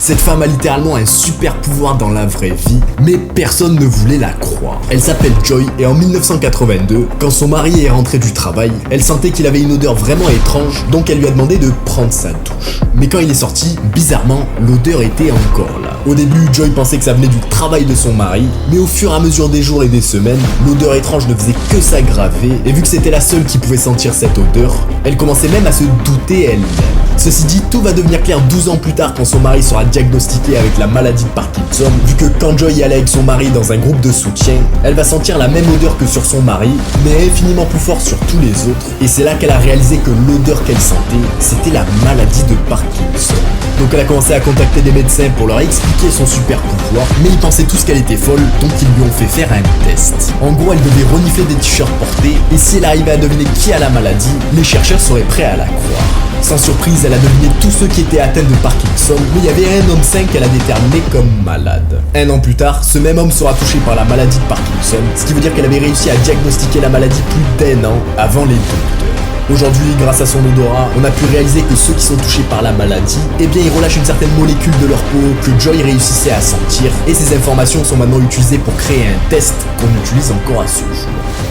Cette femme a littéralement un super pouvoir dans la vraie vie, mais personne ne voulait la croire. Elle s'appelle Joy et en 1982, quand son mari est rentré du travail, elle sentait qu'il avait une odeur vraiment étrange, donc elle lui a demandé de prendre sa douche. Mais quand il est sorti, bizarrement, l'odeur était encore là. Au début, Joy pensait que ça venait du travail de son mari, mais au fur et à mesure des jours et des semaines, l'odeur étrange ne faisait que s'aggraver, et vu que c'était la seule qui pouvait sentir cette odeur, elle commençait même à se douter elle-même. Ceci dit, tout va devenir clair 12 ans plus tard quand son mari sera diagnostiqué avec la maladie de Parkinson, vu que quand Joy allait avec son mari dans un groupe de soutien, elle va sentir la même odeur que sur son mari, mais infiniment plus fort sur tous les autres, et c'est là qu'elle a réalisé que l'odeur qu'elle sentait, c'était la maladie de Parkinson. Donc elle a commencé à contacter des médecins pour leur expliquer son super pouvoir, mais ils pensaient tous qu'elle était folle, donc ils lui ont fait faire un test. En gros, elle devait renifler des t-shirts portés, et si elle arrivait à deviner qui a la maladie, les chercheurs seraient prêts à la croire. Sans surprise, elle a deviné tous ceux qui étaient atteints de Parkinson, mais il y avait un homme sain qu'elle a déterminé comme malade. Un an plus tard, ce même homme sera touché par la maladie de Parkinson, ce qui veut dire qu'elle avait réussi à diagnostiquer la maladie plus d'1 an avant les docteurs. Aujourd'hui, grâce à son odorat, on a pu réaliser que ceux qui sont touchés par la maladie, eh bien ils relâchent une certaine molécule de leur peau que Joy réussissait à sentir, et ces informations sont maintenant utilisées pour créer un test qu'on utilise encore à ce jour.